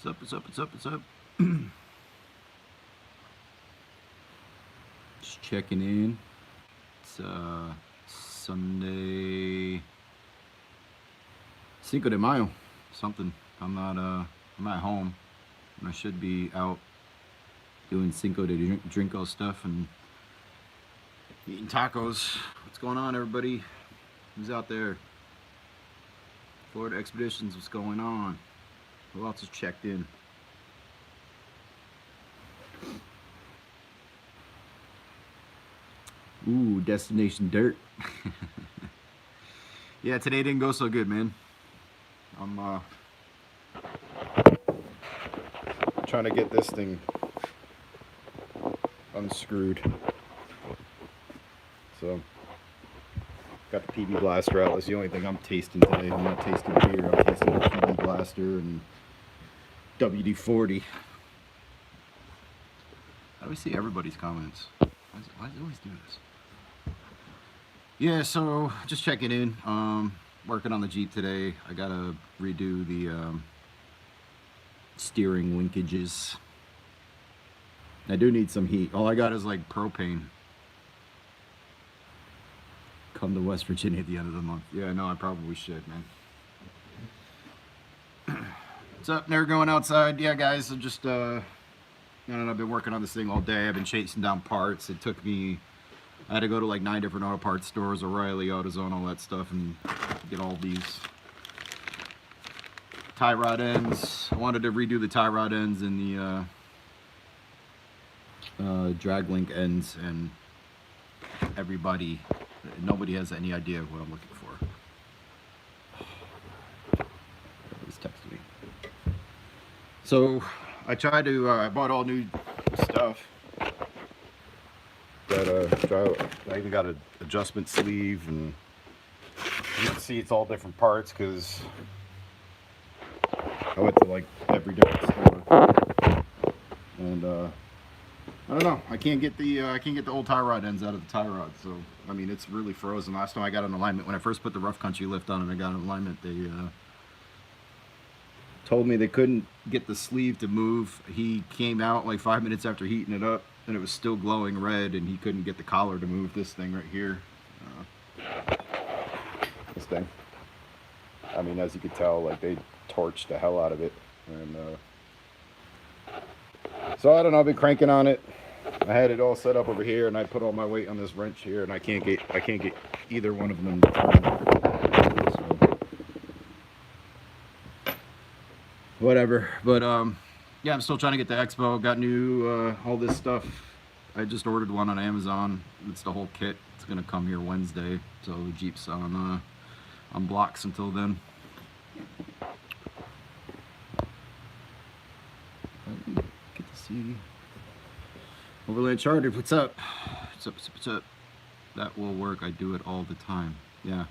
What's up? Just checking in. It's Sunday, Cinco de Mayo, something. I'm at home, and I should be out doing Cinco de Drinko stuff and eating tacos. What's going on, everybody? Who's out there? Florida Expeditions, what's going on? Who else has checked in? Ooh, Destination Dirt. Yeah, today didn't go so good, man. I'm trying to get this thing unscrewed. So, got the PB blaster out. That's the only thing I'm tasting today. I'm not tasting beer. I'm tasting the PB blaster and WD-40. How do we see everybody's comments? Why does it always do this? Yeah, so just checking in. Working on the Jeep today. I gotta redo the steering linkages. I do need some heat. All I got is like propane. Come to West Virginia at the end of the month. Yeah, no, I probably should, man. What's up? Never going outside. Yeah, guys, I'm just I don't know, I've been working on this thing all day. I've been chasing down parts. It took me, I had to go to like 9 different auto parts stores, O'Reilly, AutoZone, all that stuff, and get all these tie rod ends. I wanted to redo the tie rod ends and the drag link ends, and nobody has any idea what I'm looking for. He's texting me. So I tried to, I bought all new stuff. I even got an adjustment sleeve, and you can see it's all different parts because I went to like every different store, and I don't know. I can't get the old tie rod ends out of the tie rod. So I mean, it's really frozen. Last time I got an alignment, when I first put the rough country lift on it, I got an alignment. They told me they couldn't get the sleeve to move. He came out like 5 minutes after heating it up, and it was still glowing red, and he couldn't get the collar to move. This thing right here, this thing. I mean, as you could tell, like they torched the hell out of it, and so I don't know. I've been cranking on it. I had it all set up over here, and I put all my weight on this wrench here, and I can't get either one of them to turn. Whatever, but yeah, I'm still trying to get the Expo. Got new all this stuff. I just ordered one on Amazon. It's the whole kit. It's gonna come here Wednesday, so the Jeep's on blocks until then. Get to see Overland Chartered. What's up? What's up? That will work. I do it all the time. Yeah.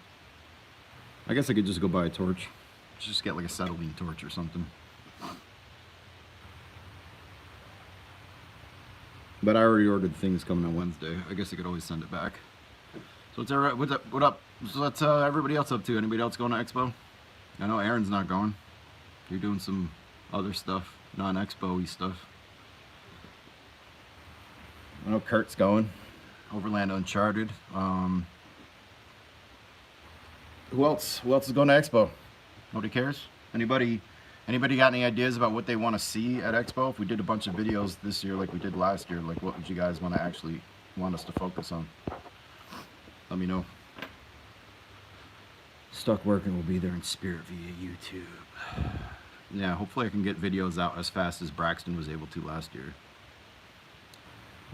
I guess I could just go buy a torch. Just get like a acetylene torch or something. But I already ordered the things coming on Wednesday. I guess I could always send it back. So what's alright? What's up? What up? So what's everybody else up to? Anybody else going to Expo? I know Aaron's not going. You're doing some other stuff, non-Expo-y stuff. I know Kurt's going. Overland Uncharted. Who else? Who else is going to Expo? Nobody cares? Anybody got any ideas about what they want to see at Expo? If we did a bunch of videos this year like we did last year, like what would you guys want us to focus on? Let me know. Stuck Working will be there in spirit via YouTube. Yeah, hopefully I can get videos out as fast as Braxton was able to last year.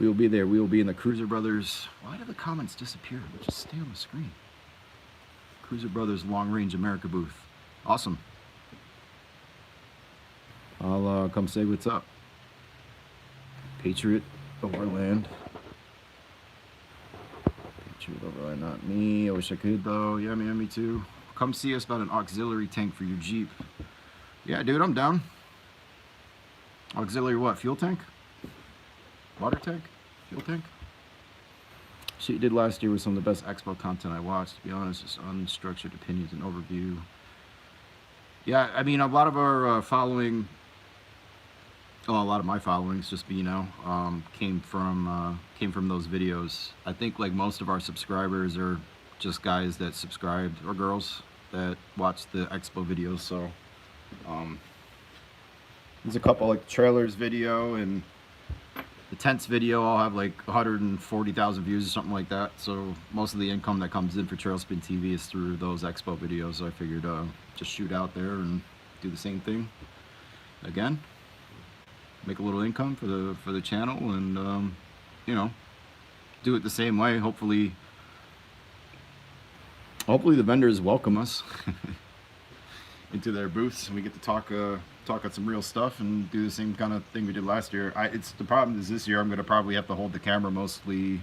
We will be there. We will be in the Cruiser Brothers. Why do the comments disappear? Just stay on the screen. Cruiser Brothers Long Range America booth. Awesome. I'll come say what's up. Patriot Overland. Patriot Overland, not me. I wish I could though. Yeah, man, me too. Come see us about an auxiliary tank for your Jeep. Yeah, dude, I'm down. Auxiliary what? Fuel tank? Water tank? Fuel tank? Shit you did last year was some of the best Expo content I watched, to be honest. Just unstructured opinions and overview. Yeah, I mean, a lot of our following Oh, a lot of my followings, just you know, came from those videos. I think like most of our subscribers are just guys that subscribed, or girls that watch the expo videos. So there's a couple like the trailers video and the tents video. I'll have like 140,000 views or something like that. So most of the income that comes in for Trailspin TV is through those expo videos. So I figured just shoot out there and do the same thing again, make a little income for the channel, and you know, do it the same way. Hopefully the vendors welcome us into their booths and we get to talk on some real stuff and do the same kind of thing we did last year. It's the problem is this year I'm gonna probably have to hold the camera mostly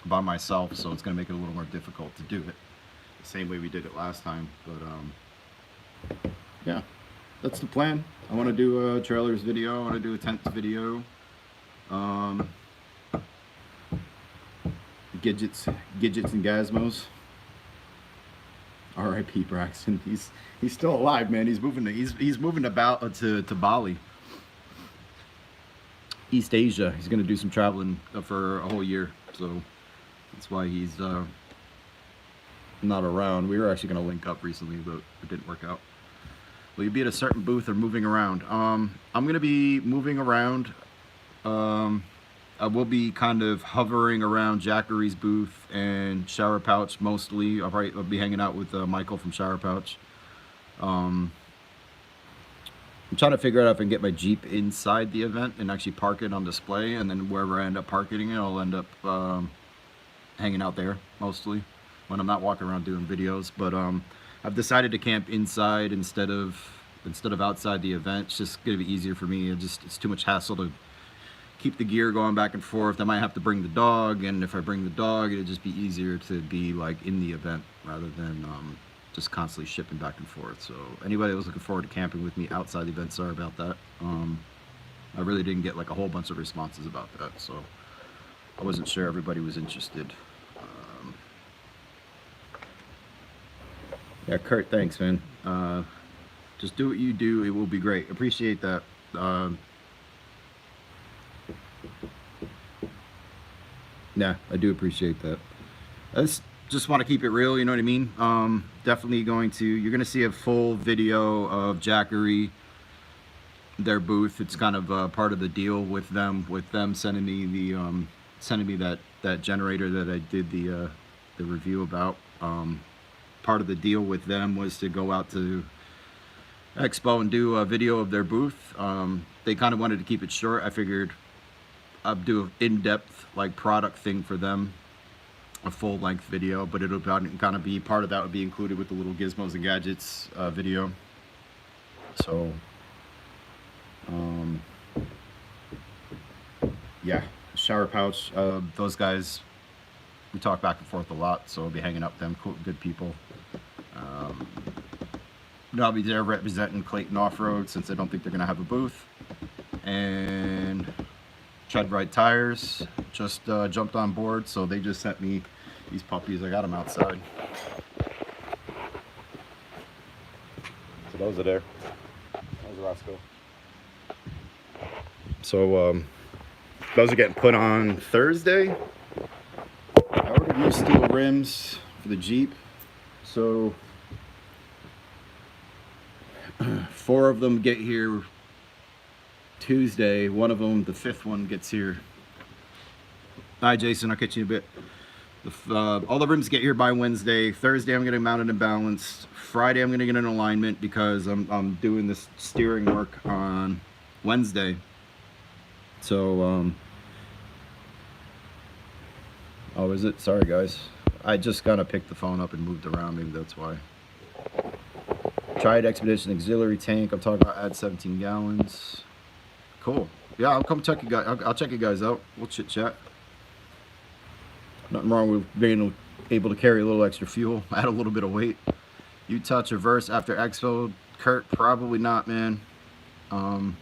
by myself, so it's gonna make it a little more difficult to do it the same way we did it last time. But yeah, that's the plan. I want to do a trailers video. I want to do a tents video. Gidgets and Gazmos. R.I.P. Braxton. He's still alive, man. He's moving about to Bali, East Asia. He's gonna do some traveling for a whole year, so that's why he's not around. We were actually gonna link up recently, but it didn't work out. Will you be at a certain booth or moving around? I'm gonna be moving around. I will be kind of hovering around Jackery's booth and Shower Pouch mostly. I'll be hanging out with Michael from Shower Pouch. I'm trying to figure out if I can get my Jeep inside the event and actually park it on display, and then wherever I end up parking it, I'll end up hanging out there mostly when I'm not walking around doing videos. But I've decided to camp inside instead of outside the event. It's just gonna be easier for me. It's too much hassle to keep the gear going back and forth. I might have to bring the dog, and if I bring the dog, it'd just be easier to be like in the event rather than just constantly shipping back and forth. So anybody that was looking forward to camping with me outside the event, sorry about that. I really didn't get like a whole bunch of responses about that, so I wasn't sure everybody was interested. Yeah, Kurt, thanks, man. Just do what you do. It will be great. Appreciate that. Yeah, I do appreciate that. I just want to keep it real, you know what I mean? Definitely you're going to see a full video of Jackery, their booth. It's kind of part of the deal with them sending me that generator that I did the review about. Part of the deal with them was to go out to Expo and do a video of their booth. They kind of wanted to keep it short. I figured I'd do an in-depth like product thing for them, a full-length video, but it'll kind of be part of that would be included with the little gizmos and gadgets video. So yeah, Shower Pouch, those guys, we talk back and forth a lot, so I'll be hanging out with them. Cool, good people. I'll be there representing Clayton Off-Road since I don't think they're gonna have a booth. And TreadWright Tires just jumped on board, so they just sent me these puppies. I got them outside. So those are there. Those are Roscoe. So those are getting put on Thursday. I ordered new steel rims for the Jeep. So 4 of them get here Tuesday. One of them, the 5th one, gets here. Hi, Jason. I'll catch you in a bit. All the rims get here by Wednesday. Thursday, I'm going to mount it and balance. Friday, I'm going to get an alignment because I'm doing this steering work on Wednesday. So, oh, is it? Sorry, guys. I just kind of picked the phone up and moved around. Maybe that's why. Tried Expedition Auxiliary Tank. I'm talking about add 17 gallons. Cool. Yeah, I'll come check you guys. I'll check you guys out. We'll chit chat. Nothing wrong with being able to carry a little extra fuel. Add a little bit of weight. Utah Traverse after Expo. Kurt, probably not, man. I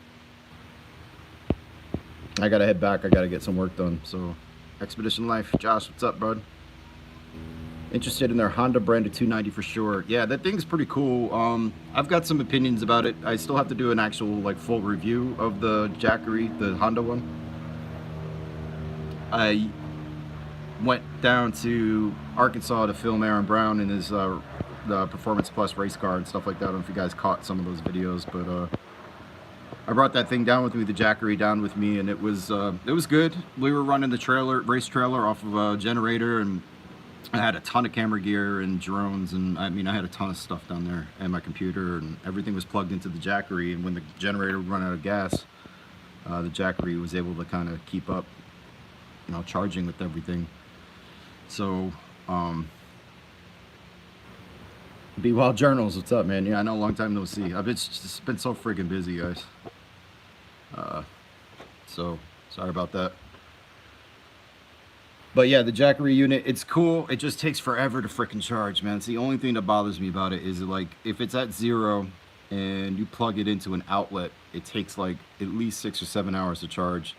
gotta head back. I gotta get some work done. So, Expedition Life. Josh, what's up, bud? Interested in their Honda branded 290 for sure. Yeah, that thing's pretty cool. I've got some opinions about it. I still have to do an actual like full review of the Jackery, the Honda one. I went down to Arkansas to film Aaron Brown in his the PerformancePlus race car and stuff like that. I don't know if you guys caught some of those videos, but I brought that thing down with me, the Jackery down with me, and it was good. We were running the race trailer off of a generator, and I had a ton of camera gear and drones, and I mean I had a ton of stuff down there, and my computer, and everything was plugged into the Jackery. And when the generator would run out of gas, the Jackery was able to kind of keep up, you know, charging with everything. So Be Wild Journals, what's up, man? Yeah, I know, a long time no see. I've just been so friggin' busy, guys. So sorry about that. But yeah, the Jackery unit, it's cool. It just takes forever to frickin' charge, man. It's the only thing that bothers me about it is like if it's at 0 and you plug it into an outlet, it takes like at least 6 or 7 hours to charge.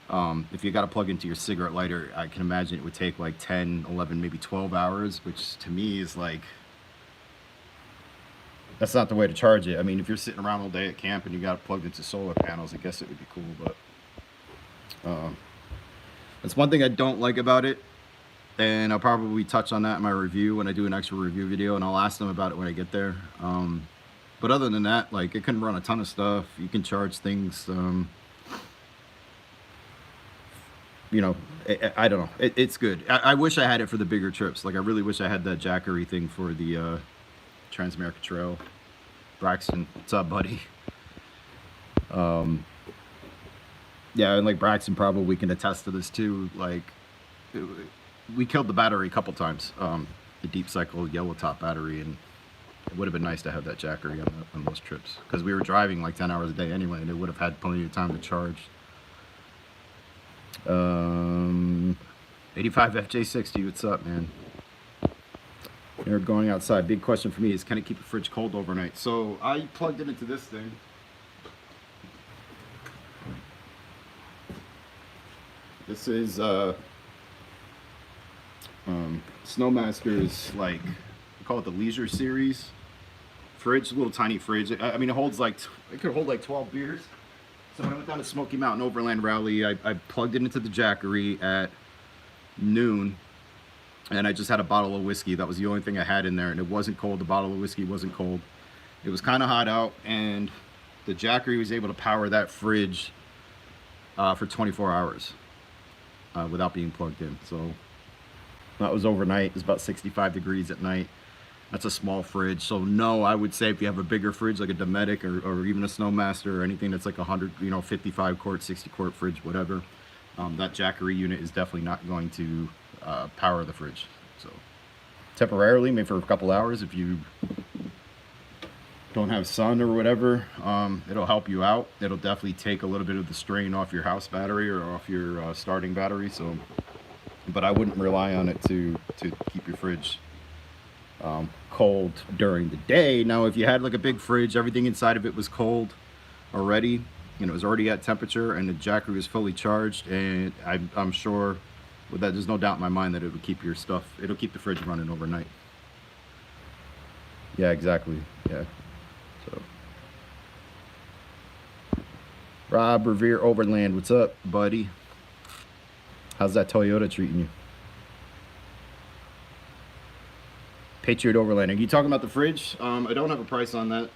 If you got to plug into your cigarette lighter, I can imagine it would take like 10, 11, maybe 12 hours, which to me is like, that's not the way to charge it. I mean, if you're sitting around all day at camp and you got it plugged into solar panels, I guess it would be cool, but that's one thing I don't like about it, and I'll probably touch on that in my review when I do an actual review video, and I'll ask them about it when I get there. But other than that, like, it can run a ton of stuff. You can charge things, you know, I don't know. It's good. I wish I had it for the bigger trips. Like, I really wish I had that Jackery thing for the Trans-America Trail. Braxton, what's up, buddy? Yeah, and like Braxton probably can attest to this too. Like, we killed the battery a couple times, the deep cycle yellow top battery, and it would have been nice to have that Jackery on those trips, because we were driving like 10 hours a day anyway, and it would have had plenty of time to charge. 85 FJ60, what's up, man? You're going outside. Big question for me is, can it keep the fridge cold overnight? So I plugged it into this thing. This is Snowmaster's, like, we call it the Leisure Series fridge, a little tiny fridge. I mean, it holds like, it could hold like 12 beers. So when I went down to Smoky Mountain Overland Rally, I plugged it into the Jackery at noon, and I just had a bottle of whiskey. That was the only thing I had in there, and it wasn't cold. The bottle of whiskey wasn't cold. It was kind of hot out, and the Jackery was able to power that fridge for 24 hours. Without being plugged in. So that was overnight. It was about 65 degrees at night. That's a small fridge. So no, I would say if you have a bigger fridge like a Dometic or even a Snowmaster or anything that's like 100, you know, 55 quart, 60 quart fridge, whatever, that Jackery unit is definitely not going to power the fridge. So temporarily, maybe for a couple hours, if you don't have sun or whatever, it'll help you out. It'll definitely take a little bit of the strain off your house battery or off your starting battery. So, but I wouldn't rely on it to keep your fridge cold during the day. Now, if you had like a big fridge, everything inside of it was cold already, and it was already at temperature, and the Jackery was fully charged, and I'm sure with that, there's no doubt in my mind that it would keep your stuff, it'll keep the fridge running overnight. Yeah, exactly. Yeah. So, Rob Revere Overland, what's up, buddy? How's that Toyota treating you? Patriot Overland. Are you talking about the fridge? I don't have a price on that.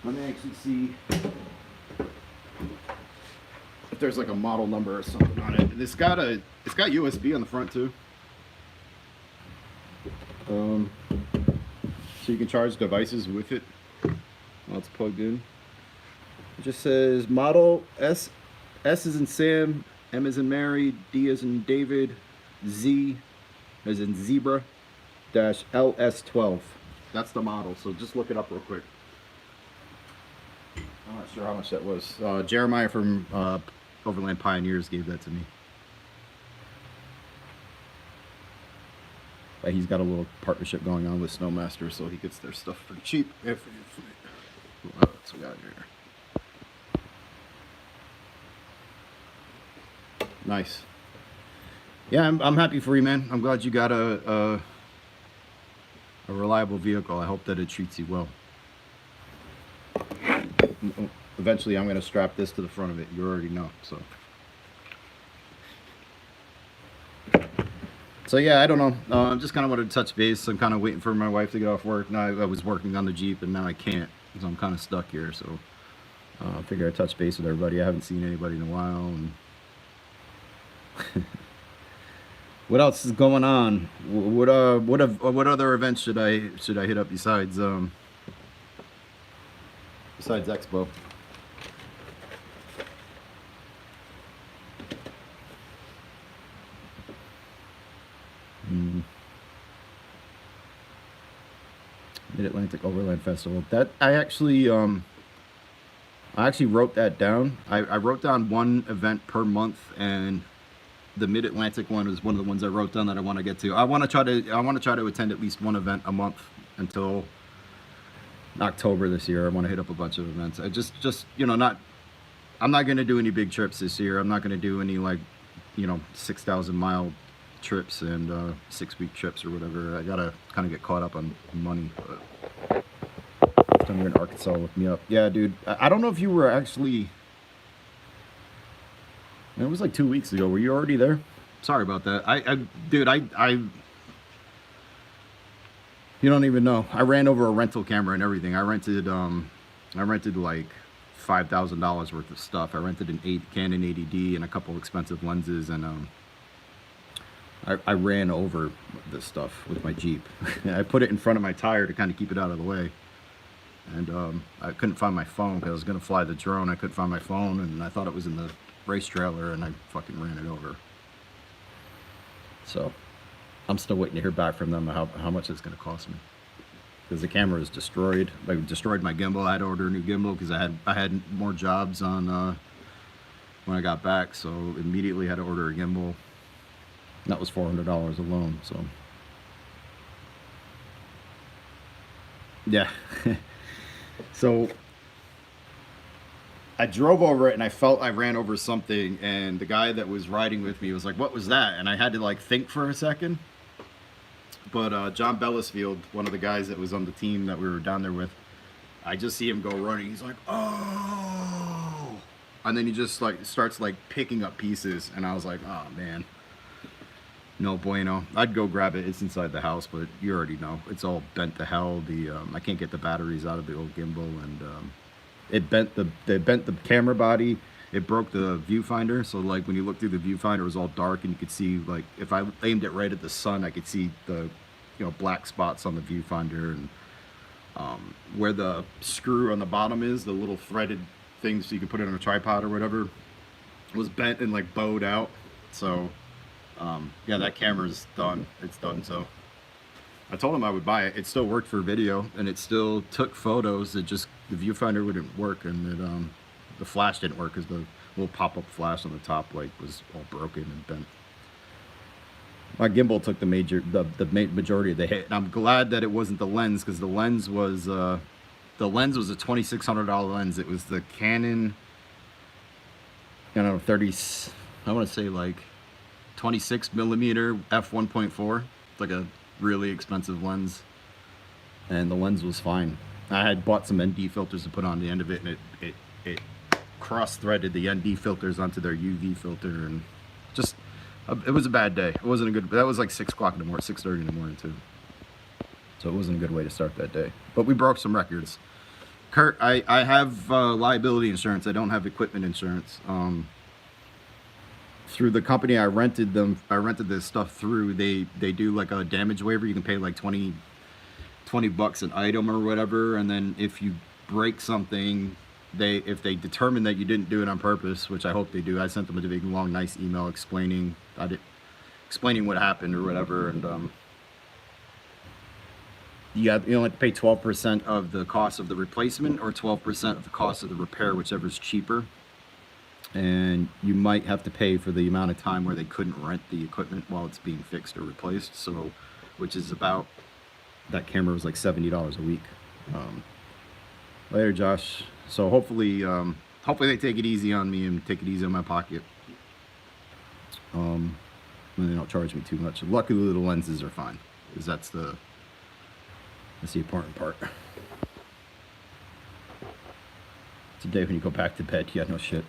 Let me actually see if there's like a model number or something on it. It's got USB on the front too. So you can charge devices with it while it's plugged in. It just says model S as in Sam, M as in Mary, D as in David, Z as in zebra, dash LS12. That's the model, so just look it up real quick. I'm not sure how much that was. Jeremiah from Overland Pioneers gave that to me. He's got a little partnership going on with Snowmaster, so he gets their stuff pretty cheap. What else we got here? Nice. Yeah, I'm happy for you, man. I'm glad you got a reliable vehicle. I hope that it treats you well. Eventually, I'm going to strap this to the front of it. You already know. So yeah, I don't know. I just kind of wanted to touch base. I'm kind of waiting for my wife to get off work. Now I was working on the Jeep, and now I can't, so I'm kind of stuck here. So I figure I'd touch base with everybody. I haven't seen anybody in a while. And what else is going on? What other events should I hit up besides Expo? Mid-Atlantic Overland Festival. That I actually wrote that down. I wrote down one event per month, and the Mid-Atlantic one is one of the ones I wrote down that I want to get to. I want to try to attend at least one event a month until October this year. I want to hit up a bunch of events. I just you know, I'm not going to do any big trips this year. I'm not going to do any, like, you know, 6,000-mile trips and 6-week trips or whatever. I gotta kind of get caught up on money. But next time you're in Arkansas, look me up. Yeah, dude. I don't know if you were actually. It was like 2 weeks ago. Were you already there? Sorry about that. Dude, you don't even know. I ran over a rental camera and everything. I rented like $5,000 worth of stuff. I rented an Canon 80D and a couple expensive lenses, and I ran over this stuff with my Jeep. I put it in front of my tire to kind of keep it out of the way. And I couldn't find my phone because I was going to fly the drone. I couldn't find my phone, and I thought it was in the race trailer, and I fucking ran it over. So I'm still waiting to hear back from them how much it's going to cost me. Because the camera is destroyed. I destroyed my gimbal. I had to order a new gimbal because I had more jobs on when I got back. So immediately had to order a gimbal. That was $400 alone. So yeah. So I drove over it, and I felt I ran over something, and the guy that was riding with me was like, "What was that?" And I had to like think for a second. But John Bellisfield, one of the guys that was on the team that we were down there with, I just see him go running. He's like, "Oh!" And then he just like starts like picking up pieces, and I was like, "Oh man, no bueno." I'd go grab it. It's inside the house, but you already know it's all bent to hell. I can't get the batteries out of the old gimbal, and it bent the camera body. It broke the viewfinder, so like when you look through the viewfinder, it was all dark, and you could see, like, if I aimed it right at the sun, I could see the, you know, black spots on the viewfinder, and where the screw on the bottom is, the little threaded thing so you can put it on a tripod or whatever, was bent and like bowed out. So yeah, that camera's done. It's done. So I told him I would buy it. It still worked for video, and it still took photos. It just, the viewfinder wouldn't work, and it the flash didn't work because the little pop-up flash on the top like was all broken and bent. My gimbal took the majority of the hit, and I'm glad that it wasn't the lens, because the lens was a $2,600 lens. It was the Canon, I don't know, 30, I want to say like 26 millimeter f1.4. It's like a really expensive lens, and the lens was fine. I had bought some ND filters to put on the end of it, and it cross-threaded the ND filters onto their UV filter, and just it was a bad day. It wasn't a good. That was like 6 o'clock in the morning, 6:30 in the morning too. So it wasn't a good way to start that day. But we broke some records. Kurt, I have liability insurance. I don't have equipment insurance. Through the company I rented this stuff through, they do like a damage waiver. You can pay like 20 bucks an item or whatever, and then if you break something, if they determine that you didn't do it on purpose, which I hope they do. I sent them a big long nice email explaining what happened or whatever, and you only have to pay 12% of the cost of the replacement or 12% of the cost of the repair, whichever's cheaper. And you might have to pay for the amount of time where they couldn't rent the equipment while it's being fixed or replaced. So, which is about, that camera was like $70 a week. Later, Josh. So hopefully they take it easy on me and take it easy on my pocket. when they don't charge me too much. Luckily the lenses are fine, because that's the important part. Today when you go back to bed, yeah, no shit.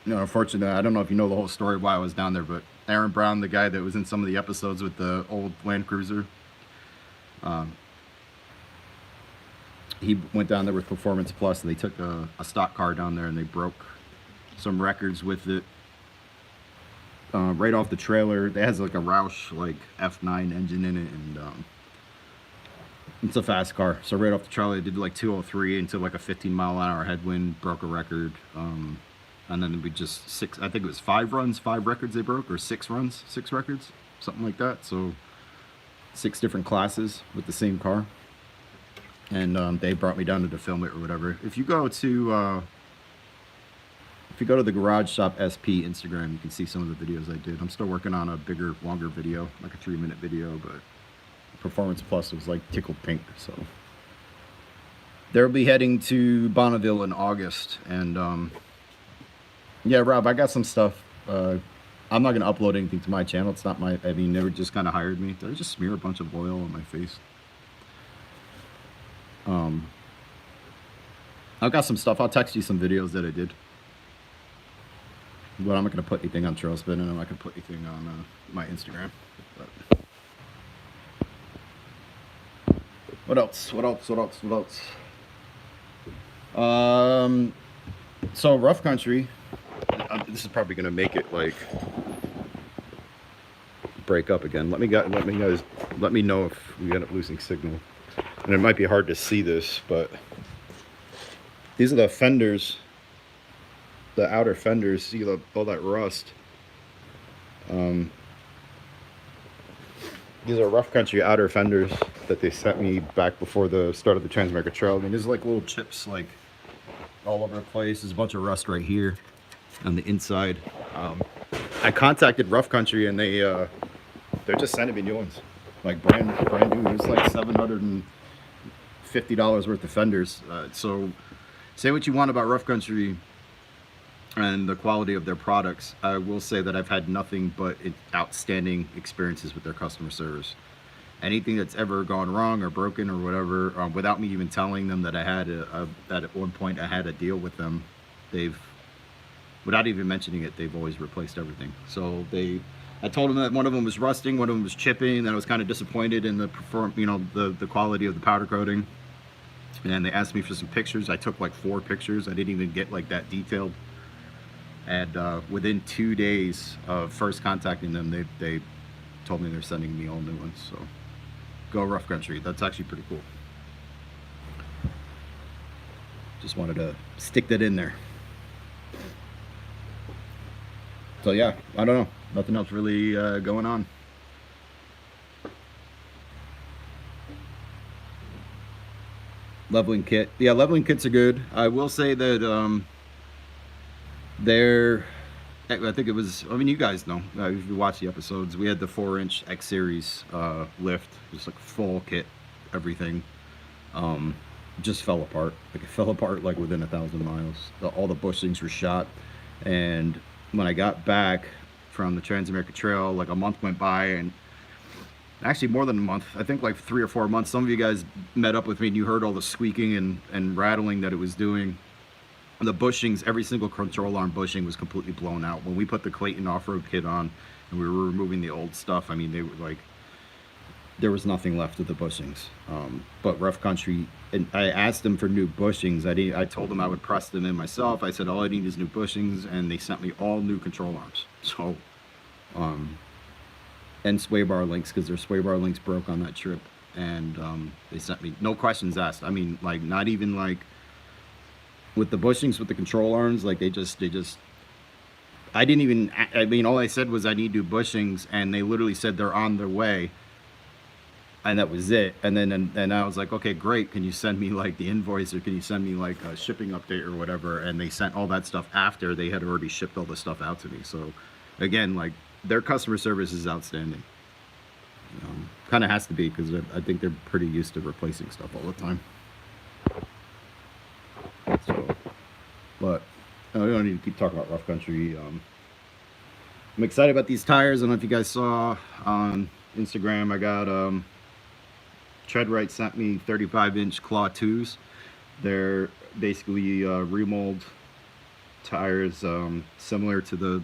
Unfortunately, I don't know if you know the whole story why I was down there, but Aaron Brown, the guy that was in some of the episodes with the old Land Cruiser, he went down there with PerformancePlus, and they took a stock car down there and they broke some records with it. Right off the trailer, it has like a Roush like F9 engine in it, and it's a fast car. So right off the trailer, it did like 203 into like a 15-mile-an-hour headwind, broke a record. And then we just I think it was 5 records they broke, or 6 records, something like that. So 6 different classes with the same car. And they brought me down to film it or whatever. If you go to the Garage Shop SP Instagram, you can see some of the videos I did. I'm still working on a bigger, longer video, like a 3-minute video, but PerformancePlus was like tickled pink. So they'll be heading to Bonneville in August, and yeah, Rob, I got some stuff. I'm not gonna upload anything to my channel. It's not my. I mean, they just kind of hired me. Did I just smear a bunch of oil on my face? I've got some stuff. I'll text you some videos that I did. But I'm not going to put anything on Trailspin, and I'm not going to put anything on my Instagram. But what else? So rough country. This is probably going to make it like break up again. Let me know if we end up losing signal. And it might be hard to see this, but these are the fenders. The outer fenders, see all that rust. These are rough country outer fenders that they sent me back before the start of the Trans-America Trail. I mean, there's like little chips like all over the place. There's a bunch of rust right here on the inside. I contacted Rough Country, and they're just sending me new ones, like brand new. There's like $750 worth of fenders. So say what you want about Rough Country and the quality of their products, I will say that I've had nothing but outstanding experiences with their customer service. Anything that's ever gone wrong or broken or whatever, without me even telling them that I had that at one point I had a deal with them, without even mentioning it, they've always replaced everything. So I told them that one of them was rusting, one of them was chipping, and I was kind of disappointed in the quality of the powder coating. And they asked me for some pictures. I took like 4 pictures. I didn't even get like that detailed. And within 2 days of first contacting them, they told me they're sending me all new ones. So go Rough Country. That's actually pretty cool. Just wanted to stick that in there. So yeah, I don't know. Nothing else really going on. Leveling kit. Yeah, leveling kits are good. I will say that I think it was, I mean, you guys know, if you watch the episodes, we had the 4-inch X Series lift, just like full kit, everything. Just fell apart. Like it fell apart like within 1,000 miles. All the bushings were shot, and when I got back from the Trans-America Trail, like a month went by, and actually more than a month, I think like 3 or 4 months. Some of you guys met up with me and you heard all the squeaking and rattling that it was doing. The bushings, every single control arm bushing was completely blown out. When we put the Clayton off-road kit on and we were removing the old stuff, I mean, they were like, there was nothing left of the bushings. But Rough Country, and I asked them for new bushings. I told them I would press them in myself. I said all I need is new bushings, and they sent me all new control arms. So, and sway bar links, because their sway bar links broke on that trip, and they sent me no questions asked. I mean, like not even like with the bushings with the control arms, like they just I didn't even, I mean, all I said was I need new bushings, and they literally said they're on their way, and that was it. And then I was like, okay, great, can you send me like the invoice, or can you send me like a shipping update or whatever? And they sent all that stuff after they had already shipped all the stuff out to me. So again, like their customer service is outstanding. Kind of has to be, because I think they're pretty used to replacing stuff all the time. So, but we don't need to keep talking about Rough Country. I'm excited about these tires. I don't know if you guys saw on Instagram, I got TreadWright sent me 35-inch Claw 2s. They're basically remold tires, similar to the,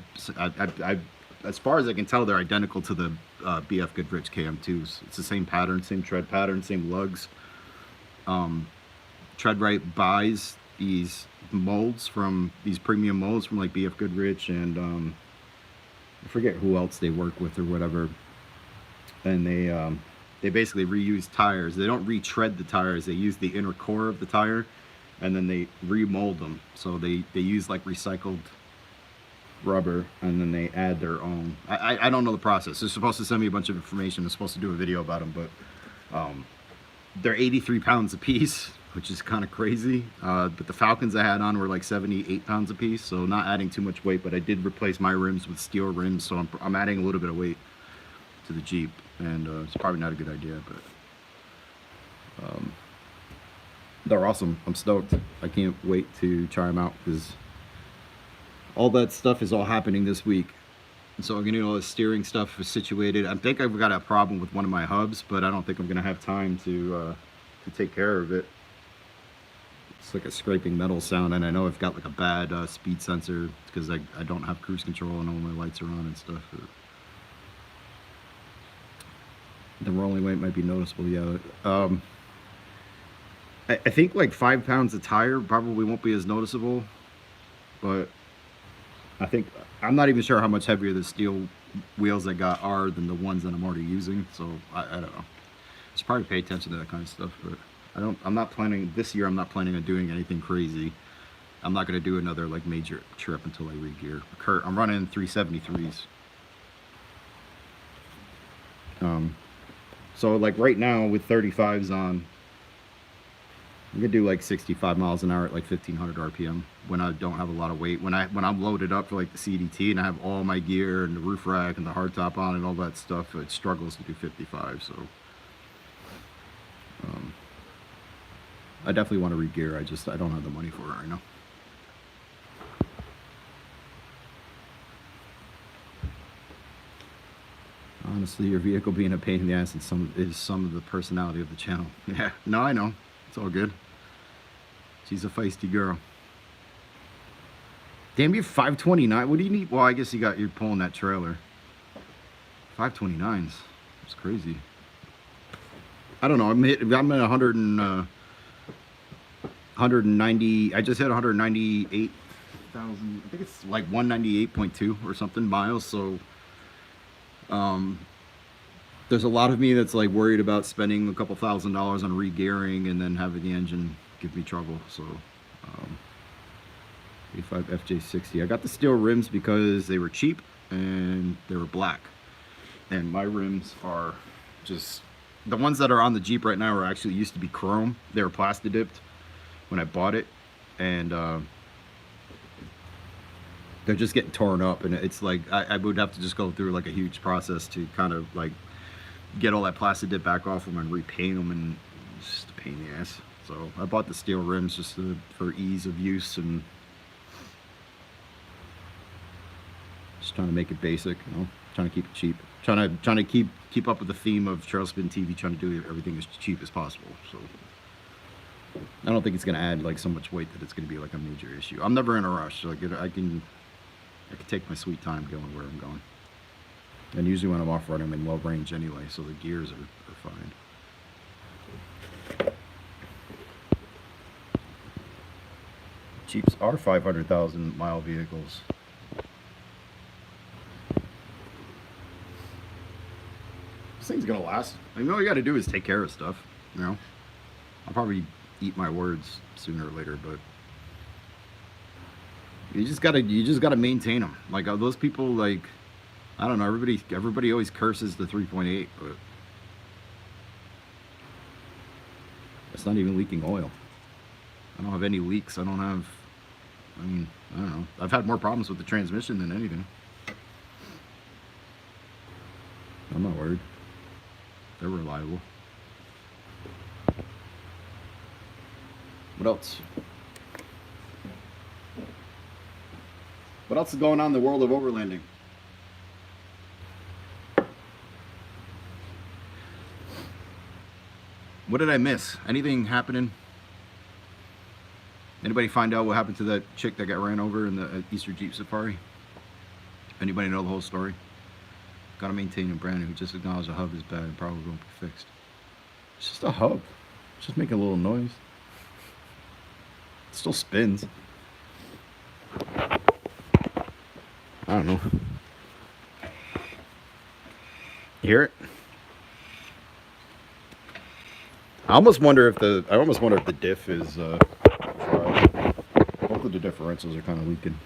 as far as I can tell, they're identical to the BF Goodrich KM2s. It's the same pattern, same tread pattern, same lugs. TreadWright buys these molds from, these premium molds from like BF Goodrich and I forget who else they work with or whatever. And they basically reuse tires. They don't retread the tires. They use the inner core of the tire and then they remold them. So they use like recycled rubber and then they add their own. I don't know the process. They're supposed to send me a bunch of information. I'm supposed to do a video about them, but they're 83 pounds a piece, which is kind of crazy. But the Falcons I had on were like 78 pounds a piece, so not adding too much weight. But I did replace my rims with steel rims, so I'm adding a little bit of weight to the Jeep, and it's probably not a good idea, but they're awesome. I'm stoked. I can't wait to try them out because all that stuff is all happening this week. So I'm getting all the steering stuff situated. I think I've got a problem with one of my hubs, but I don't think I'm gonna have time to take care of it. It's like a scraping metal sound, and I know I've got like a bad speed sensor because I don't have cruise control and all my lights are on and stuff. The rolling weight might be noticeable, yeah. I think like 5 pounds of tire probably won't be as noticeable, but I think, I'm not even sure how much heavier the steel wheels I got are than the ones that I'm already using, so I don't know. Just probably pay attention to that kind of stuff, but I'm not planning, this year I'm not planning on doing anything crazy. I'm not going to do another like major trip until I re-gear. I'm running 373s. So like right now with 35s on, I'm gonna do like 65 miles an hour at like 1500 RPM when I don't have a lot of weight. When I'm loaded up for like the CDT and I have all my gear and the roof rack and the hardtop on and all that stuff, it struggles to do 55. So I definitely want to re-gear. I don't have the money for it right now. Honestly, your vehicle being a pain in the ass is some of the personality of the channel. Yeah, no, I know. It's all good. She's a feisty girl. Damn, you're 529. What do you need? Well, I guess you're pulling that trailer. 529s. That's crazy. I don't know. I'm at 100 and 190. I just hit 198,000. I think it's like 198.2 or something miles. So there's a lot of me that's like worried about spending a couple $1,000s on re-gearing and then having the engine give me trouble. So 85 FJ60. I got the steel rims because they were cheap and they were black. And my rims are just, the ones that are on the Jeep right now are actually used to be chrome. They were plasti dipped when I bought it, and they're just getting torn up, and it's like I would have to just go through like a huge process to kind of like get all that plastic dip back off them and repaint them, and it's just a pain in the ass. So I bought the steel rims just for ease of use and just trying to make it basic, you know, trying to keep it cheap, trying to keep up with the theme of Trail Spin TV, trying to do everything as cheap as possible. So I don't think it's going to add like so much weight that it's going to be like a major issue. I'm never in a rush. Like I can take my sweet time going where I'm going. And usually when I'm off-roading, I'm in low range anyway, so the gears are fine. Jeeps are 500,000 mile vehicles. This thing's gonna last. I mean, all you gotta do is take care of stuff, you know? I'll probably eat my words sooner or later, but you just gotta maintain them. Like those people, like, I don't know, everybody always curses the 3.8, but it's not even leaking oil. I don't have any leaks. I don't know. I've had more problems with the transmission than anything. I'm not worried. They're reliable. What else? What else is going on in the world of overlanding? What did I miss? Anything happening? Anybody find out what happened to that chick that got ran over in the Easter Jeep Safari? Anybody know the whole story? Gotta maintain a brand who just acknowledged a hub is bad and probably won't be fixed. It's just a hub. It's just making a little noise. It still spins. I don't know. You hear it? I almost wonder if the diff is fried. Hopefully the differentials are kind of leaking.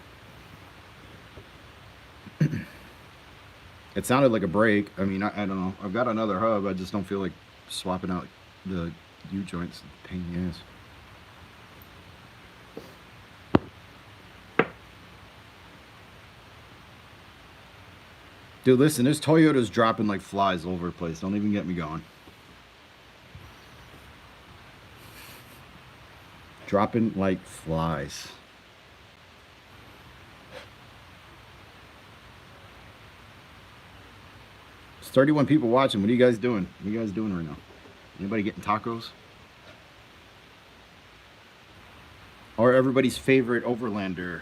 It sounded like a brake. I mean, I don't know. I've got another hub. I just don't feel like swapping out the U-joints. Pain in the ass. Dude, listen, this Toyota's dropping like flies all over the place. Don't even get me going. Dropping like flies. It's 31 people watching. What are you guys doing? What are you guys doing right now? Anybody getting tacos? Or everybody's favorite Overlander.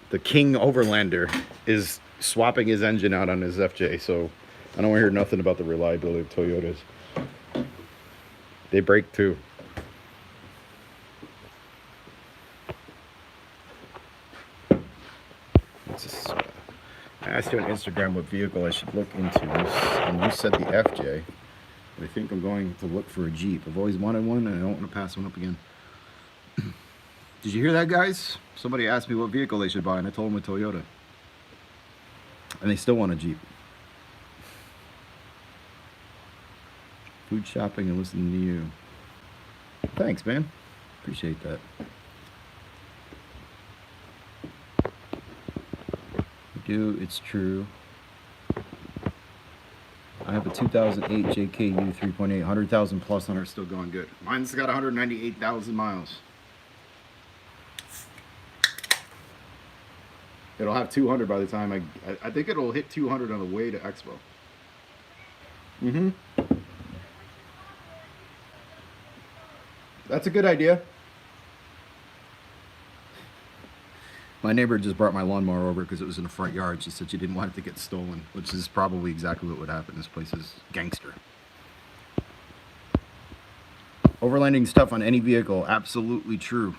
The King Overlander is swapping his engine out on his FJ, so I don't want to hear nothing about the reliability of Toyotas. They break too. I asked you on Instagram what vehicle I should look into, and you said the FJ. I think I'm going to look for a Jeep. I've always wanted one, and I don't want to pass one up again. Did you hear that, guys? Somebody asked me what vehicle they should buy, and I told them a Toyota. And they still want a Jeep. Food shopping and listening to you. Thanks, man. Appreciate that. It's true. I have a 2008 JKU 3.8, 100,000 plus on her, still going good. Mine's got 198,000 miles. It'll have 200 by the time I think it'll hit 200 on the way to Expo. That's a good idea. My neighbor just brought my lawnmower over because it was in the front yard. She said she didn't want it to get stolen, which is probably exactly what would happen. This place is gangster. Overlanding stuff on any vehicle, absolutely true.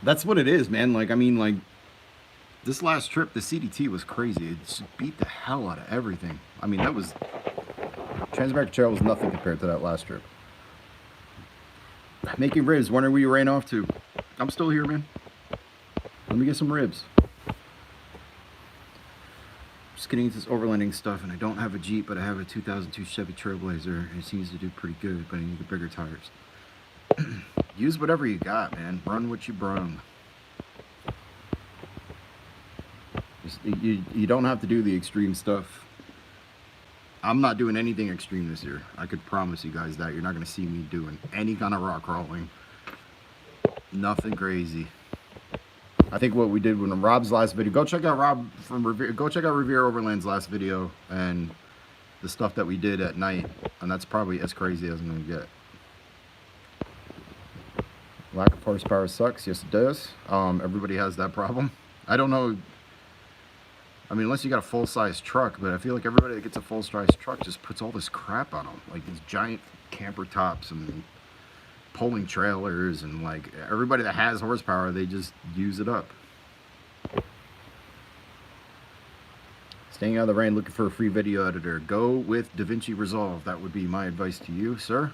That's what it is, man. Like, I mean, like, this last trip, the CDT was crazy. It just beat the hell out of everything. I mean, that was... Trans-American Trail was nothing compared to that last trip. Making ribs, wondering where you ran off to. I'm still here, man. Let me get some ribs. Just getting into this overlanding stuff, and I don't have a Jeep, but I have a 2002 Chevy Trailblazer, and it seems to do pretty good, but I need the bigger tires. Use whatever you got, man. Run what you brung. You don't have to do the extreme stuff. I'm not doing anything extreme this year. I could promise you guys that. You're not going to see me doing any kind of rock crawling. Nothing crazy. I think what we did when Rob's last video, go check out Rob from Revere, go check out Revere Overland's last video and the stuff that we did at night, and that's probably as crazy as I'm going to get. Lack of horsepower sucks. Yes, it does. Everybody has that problem. I don't know. I mean, unless you got a full-size truck, but I feel like everybody that gets a full-size truck just puts all this crap on them, like these giant camper tops and pulling trailers, and like everybody that has horsepower, they just use it up. Staying out of the rain, looking for a free video editor. Go with DaVinci Resolve. That would be my advice to you, sir.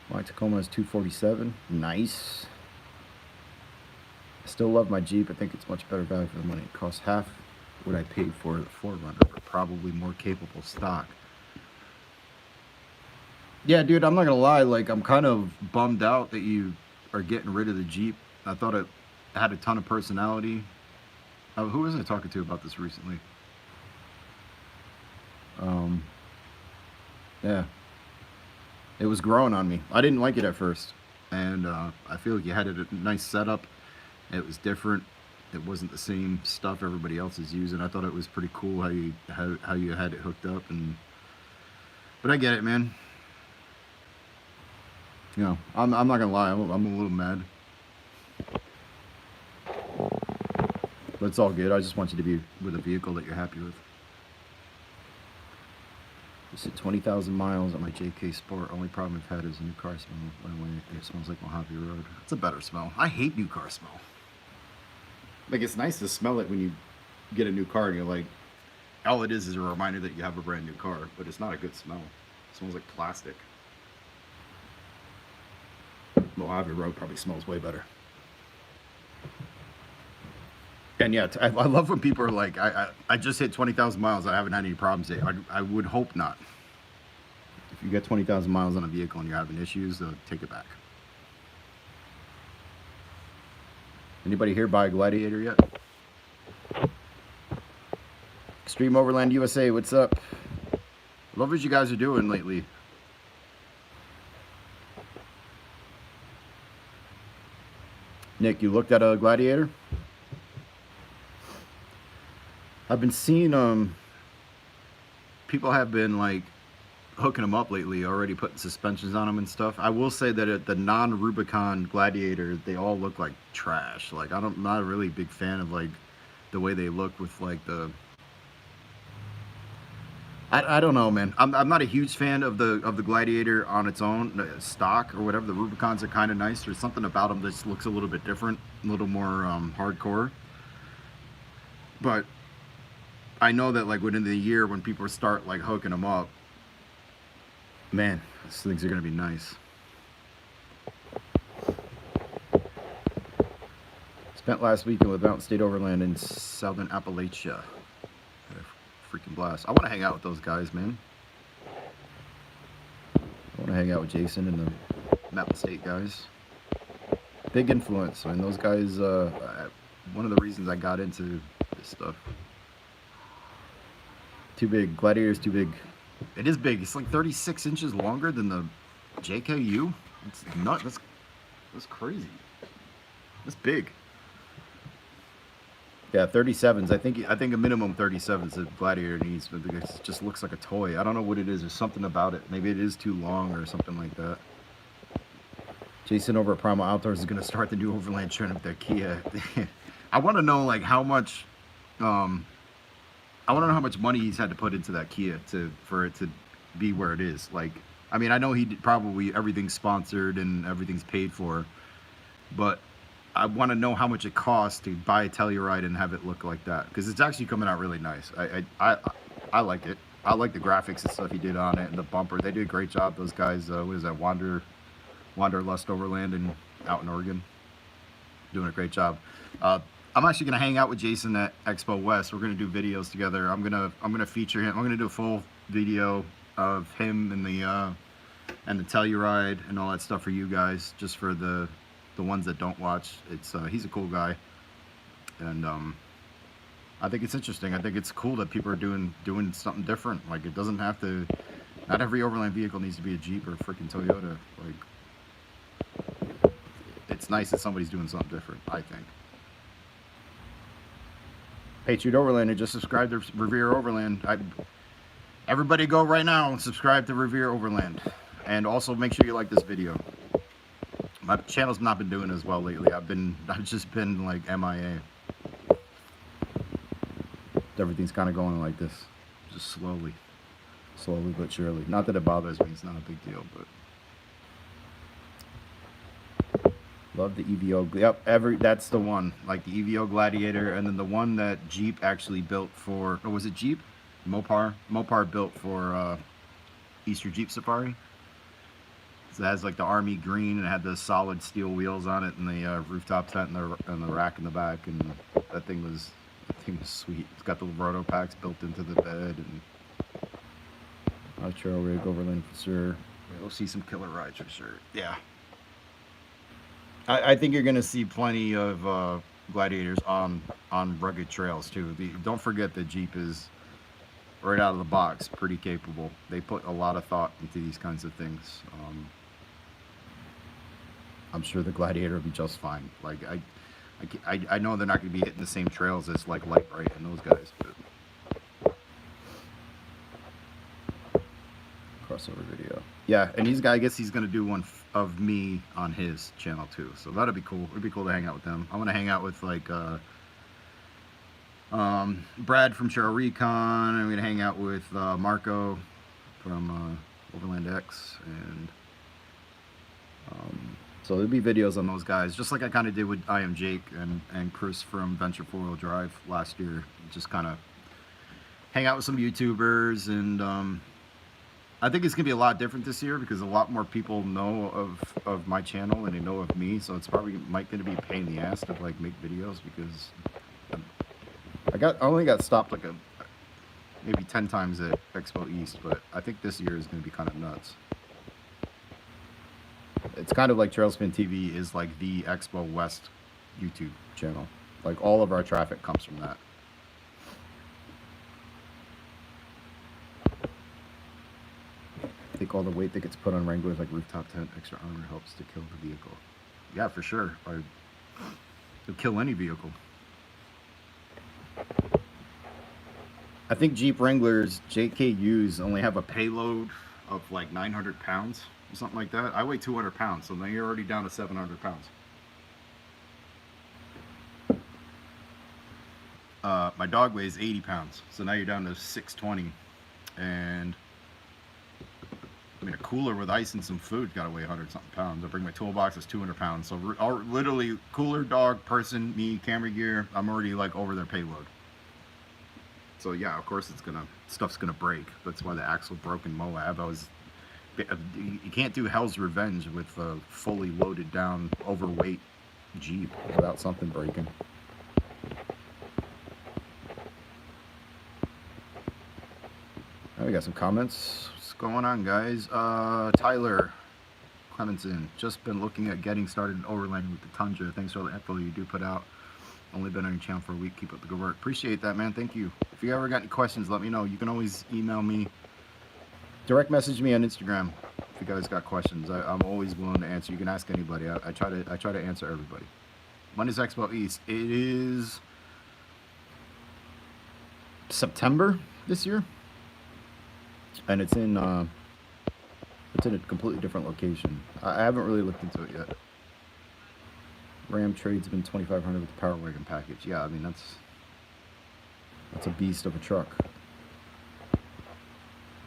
My Tacoma is 247. Nice. I still love my Jeep. I think it's much better value for the money. It costs half what I paid for the 4Runner, but probably more capable stock. Yeah, dude, I'm not gonna lie. Like, I'm kind of bummed out that you are getting rid of the Jeep. I thought it had a ton of personality. Who was I talking to about this recently? Yeah. It was growing on me. I didn't like it at first. And I feel like you had a nice setup. It was different. it wasn't the same stuff everybody else is using. I thought it was pretty cool how you had it hooked up, and but I get it, man. You know, I'm not gonna lie, I'm a little mad, but it's all good. I just want you to be with a vehicle that you're happy with. Just hit 20,000 miles on my JK Sport. Only problem I've had is a new car smell. It smells like Mojave Road. It's a better smell. I hate new car smell. Like, it's nice to smell it when you get a new car and you're like, all it is a reminder that you have a brand new car, but it's not a good smell. It smells like plastic. Mojave Road probably smells way better. And yeah, I love when people are like, I just hit 20,000 miles. I haven't had any problems yet. I would hope not. If you get 20,000 miles on a vehicle and you're having issues, take it back. Anybody here buy a Gladiator yet? Extreme Overland USA, what's up? Love what you guys are doing lately. Nick, you looked at a Gladiator? I've been seeing people have been like hooking them up lately, already putting suspensions on them and stuff. I will say that the non-Rubicon Gladiator, they all look like trash. Like, I'm not a really big fan of like the way they look with like the, I don't know, man. I'm not a huge fan of the Gladiator on its own, stock or whatever. The Rubicons are kind of nice. There's something about them that just looks a little bit different, a little more hardcore. But I know that like within the year, when people start like hooking them up, man, these things are gonna be nice. Spent last weekend with Mountain State Overland in Southern Appalachia. Had a freaking blast. I want to hang out with those guys, man. I want to hang out with Jason and the Mountain State guys. Big influence. I mean, those guys. One of the reasons I got into this stuff. Too big. Gladiator's too big. It is big. It's like 36 inches longer than the JKU. It's nuts. That's crazy. That's big. Yeah, 37s. I think a minimum 37s a Gladiator needs. It just looks like a toy. I don't know what it is. There's something about it. Maybe it is too long or something like that. Jason over at Primal Outdoors is going to start the new Overland trend with their Kia. I want to know like how much. I want to know how much money he's had to put into that Kia for it to be where it is. Like, I mean, I know he probably everything's sponsored and everything's paid for, but I want to know how much it costs to buy a TreadWright and have it look like that, because it's actually coming out really nice. I like it. I like the graphics and stuff he did on it, and the bumper. They did a great job. Those guys, what is that, Wanderlust Overland and out in Oregon, doing a great job. I'm actually gonna hang out with Jason at Expo West. We're gonna do videos together. I'm gonna feature him. I'm gonna do a full video of him and the TreadWright and all that stuff for you guys, just for the ones that don't watch. It's he's a cool guy, and I think it's interesting. I think it's cool that people are doing something different. Like, it doesn't have to. Not every Overland vehicle needs to be a Jeep or a freaking Toyota. Like, it's nice that somebody's doing something different, I think. Patriot Overlander, just subscribe to Revere Overland. Everybody go right now and subscribe to Revere Overland. And also make sure you like this video. My channel's not been doing as well lately. I've just been like MIA. Everything's kind of going like this. Just slowly but surely. Not that it bothers me, it's not a big deal, but love the EVO. Yep, that's the one. Like the EVO Gladiator, and then the one that Jeep actually built for. Oh, was it Jeep? Mopar. Mopar built for Easter Jeep Safari. So it has like the army green, and it had the solid steel wheels on it, and the rooftop tent, and the rack in the back, and that thing was sweet. It's got the roto packs built into the bed, and trail rig Overland for sure. We'll see some killer rides for sure. Yeah. I think you're going to see plenty of Gladiators on rugged trails too. Don't forget that Jeep is, right out of the box, pretty capable. They put a lot of thought into these kinds of things. I'm sure the Gladiator will be just fine. Like, I know they're not going to be hitting the same trails as like TreadWright and those guys. But crossover video. Yeah, and he's I guess he's going to do one of me on his channel too. So that'll be cool. It'd be cool to hang out with them. I want to hang out with like Brad from Cheryl Recon. I'm going to hang out with Marco from Overland X, and so there'll be videos on those guys, just like I kind of did with I Am Jake and Chris from Venture 4-Wheel Drive last year. Just kind of hang out with some YouTubers, and I think it's gonna be a lot different this year because a lot more people know of my channel and they know of me. So it's probably gonna be a pain in the ass to like make videos because I only got stopped like maybe 10 times at Expo East, but I think this year is gonna be kind of nuts. It's kind of like Trailspin TV is like the Expo West YouTube channel. Like all of our traffic comes from that. I think all the weight that gets put on Wranglers, like rooftop tent, extra armor, helps to kill the vehicle. Yeah, for sure. It'll kill any vehicle. I think Jeep Wranglers JKUs only have a payload of like 900 pounds or something like that. I weigh 200 pounds, so now you're already down to 700 pounds. My dog weighs 80 pounds, so now you're down to 620. And I mean, a cooler with ice and some food got to weigh 100-something pounds. I bring my toolbox, that's 200 pounds. So literally, cooler, dog, person, me, camera gear, I'm already like over their payload. So yeah, of course stuff's gonna break. That's why the axle broke in Moab. You can't do Hell's Revenge with a fully loaded down, overweight Jeep without something breaking. We got some comments. What's going on, guys? Tyler Clemenson, just been looking at getting started in Overland with the Tundra. Thanks for all the info you do put out. Only been on your channel for a week. Keep up the good work. Appreciate that, man. Thank you. If you ever got any questions, let me know. You can always email me, direct message me on Instagram if you guys got questions. I'm always willing to answer. You can ask anybody. I try to answer everybody. When is Expo East? It is September this year. And it's in a completely different location. I haven't really looked into it yet. Ram trade's been $2,500 with the Power Wagon package. Yeah, I mean that's a beast of a truck.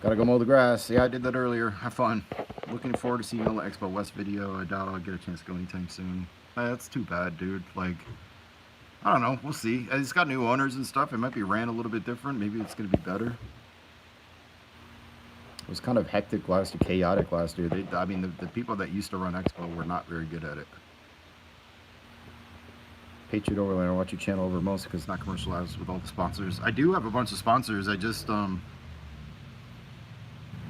Gotta go mow the grass. Yeah, I did that earlier. Have fun. Looking forward to seeing you on the Expo West video. I doubt I'll get a chance to go anytime soon. That's too bad, dude. Like, I don't know. We'll see. It's got new owners and stuff. It might be ran a little bit different. Maybe it's gonna be better. It was kind of hectic last year, chaotic last year. I mean, the people that used to run Expo were not very good at it. Patriot Overland, I watch your channel over most because it's not commercialized with all the sponsors. I do have a bunch of sponsors. I just, I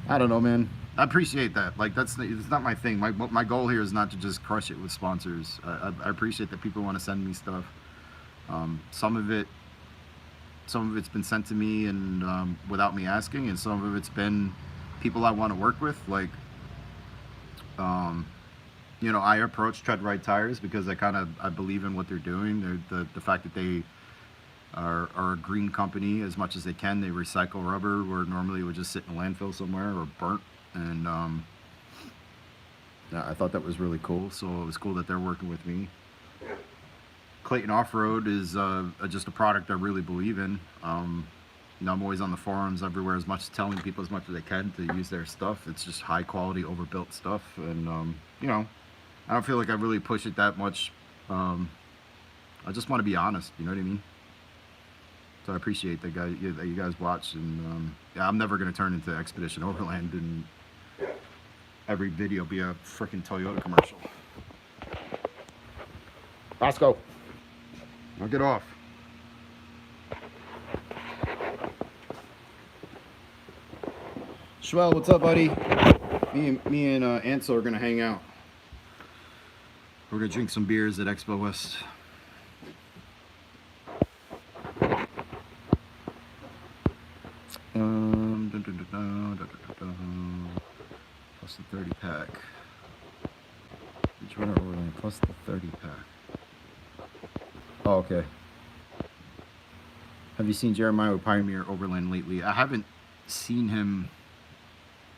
don't know, man. I appreciate that. Like, it's not my thing. My goal here is not to just crush it with sponsors. I appreciate that people want to send me stuff. Some of it's been sent to me and without me asking, and some of it's been people I want to work with. Like, you know, I approach TreadWright tires because I believe in what they're doing. The fact that they are a green company as much as they can. They recycle rubber where normally it would just sit in a landfill somewhere or burnt. And I thought that was really cool. So it was cool that they're working with me. Clayton Off-Road is just a product I really believe in. You know, I'm always on the forums everywhere, telling people as much as they can to use their stuff. It's just high quality, overbuilt stuff, and you know, I don't feel like I really push it that much. I just want to be honest, you know what I mean? So I appreciate that you guys watch, and yeah, I'm never gonna turn into Expedition Overland and every video be a freaking Toyota commercial. Roscoe, now get off. Schwell, what's up, buddy? Me and Ansel are gonna hang out. We're gonna drink some beers at Expo West. Plus the 30 pack. Each runner Overland plus the 30 pack. Oh, okay. Have you seen Jeremiah with Pioneer Overland lately? I haven't seen him.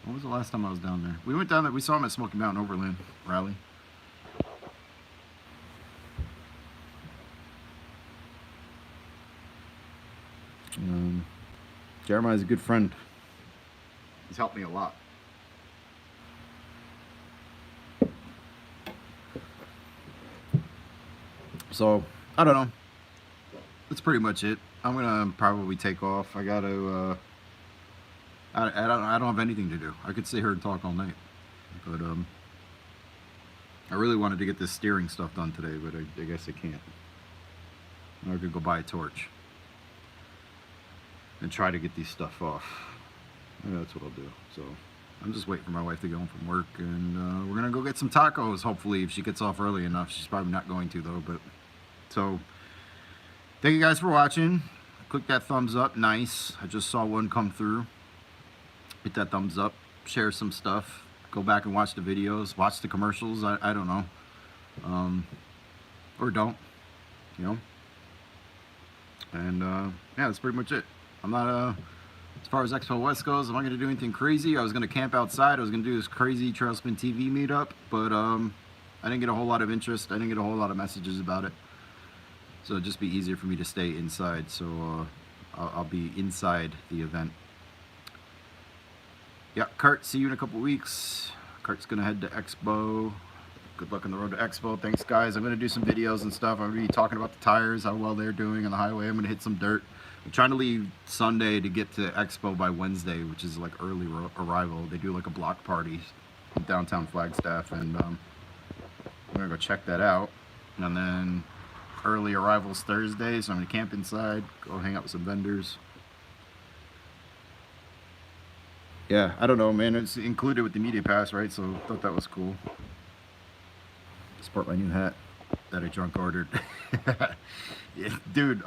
When was the last time I was down there? We went down there. We saw him at Smoky Mountain Overland rally. Jeremiah's a good friend. He's helped me a lot. So, I don't know. That's pretty much it. I'm gonna probably take off. I gotta, I don't have anything to do. I could sit here and talk all night. But, I really wanted to get this steering stuff done today, but I guess I can't. I could go buy a torch and try to get these stuff off. Maybe that's what I'll do. So I'm just waiting for my wife to get home from work, and we're gonna go get some tacos, hopefully, if she gets off early enough. She's probably not going to though. But so thank you guys for watching. Click that thumbs up. Nice. I just saw one come through. Hit that thumbs up. Share some stuff. Go back and watch the videos. Watch the commercials. I don't know. Or don't. You know. And yeah, that's pretty much it. I'm not as far as Expo West goes, I'm not going to do anything crazy. I was going to camp outside. I was going to do this crazy Trailspin TV meetup, but I didn't get a whole lot of interest. I didn't get a whole lot of messages about it. So it'd just be easier for me to stay inside. So I'll be inside the event. Yeah, Kurt, see you in a couple weeks. Kurt's going to head to Expo. Good luck on the road to Expo. Thanks, guys. I'm going to do some videos and stuff. I'm going to be talking about the tires, how well they're doing on the highway. I'm going to hit some dirt. I'm trying to leave Sunday to get to Expo by Wednesday, which is like early arrival. They do like a block party in downtown Flagstaff, and I'm going to go check that out. And then early arrival's Thursday, so I'm going to camp inside, go hang out with some vendors. Yeah, I don't know, man. It's included with the media pass, right? So I thought that was cool. Sport my new hat that I drunk ordered. Yeah, dude,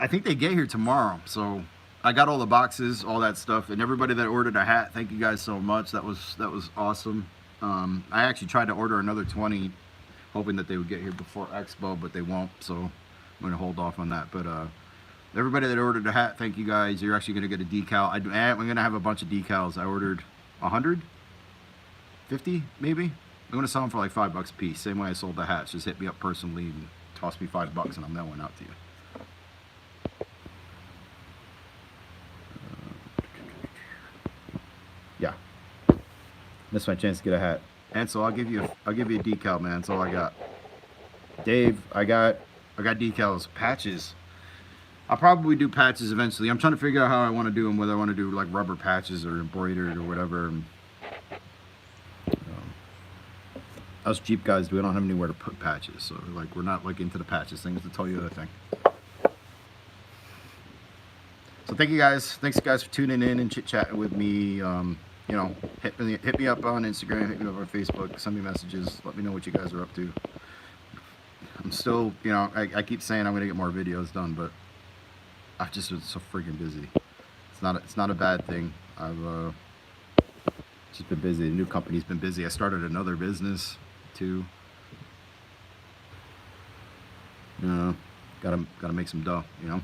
I think they get here tomorrow, so I got all the boxes, all that stuff, and everybody that ordered a hat, thank you guys so much. That was awesome. I actually tried to order another 20, hoping that they would get here before Expo, but they won't, so I'm going to hold off on that. But everybody that ordered a hat, thank you guys. You're actually going to get a decal. I'm going to have a bunch of decals. I ordered 100, 50 maybe. I'm going to sell them for like $5 a piece. Same way I sold the hats. Just hit me up personally and toss me $5 and I'll mail one out to you. Yeah, missed my chance to get a hat. And so I'll give you a decal, man. That's all I got. Dave, I got decals, patches. I'll probably do patches eventually. I'm trying to figure out how I want to do them, whether I want to do like rubber patches or embroidered or whatever. Us Jeep guys, we don't have anywhere to put patches, so like we're not like into the patches thing. It's a totally other thing. So thank you guys. Thanks guys for tuning in and chit chatting with me. You know, hit me up on Instagram, hit me up on Facebook, send me messages, let me know what you guys are up to. I'm still, you know, I keep saying I'm gonna get more videos done, but I've just been so freaking busy. It's not a bad thing. I've just been busy. The new company's been busy. I started another business too. Gotta make some dough, you know.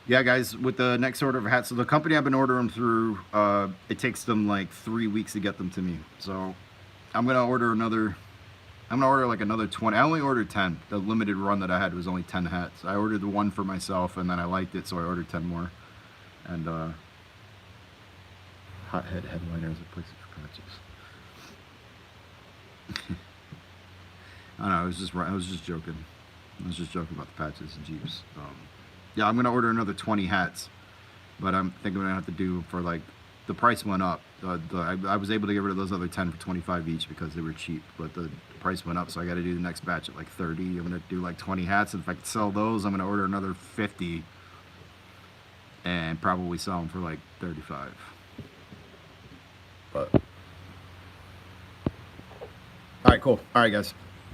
Yeah, guys, with the next order of hats, so the company I've been ordering through, it takes them like 3 weeks to get them to me. So I'm gonna order like another 20. I only ordered 10. The limited run that I had was only 10 hats. I ordered the one for myself, and then I liked it, so I ordered 10 more. And hothead headliners are places for patches. I don't know. I was just joking. I was just joking about the patches and Jeeps. Yeah, I'm gonna order another 20 hats, but I'm thinking I'm gonna have to do for like the price went up. I was able to get rid of those other 10 for 25 each because they were cheap, but the price went up, so I got to do the next batch at like 30. I'm gonna do like 20 hats, and if I can sell those, I'm gonna order another 50 and probably sell them for like 35. But all right, cool. All right, guys.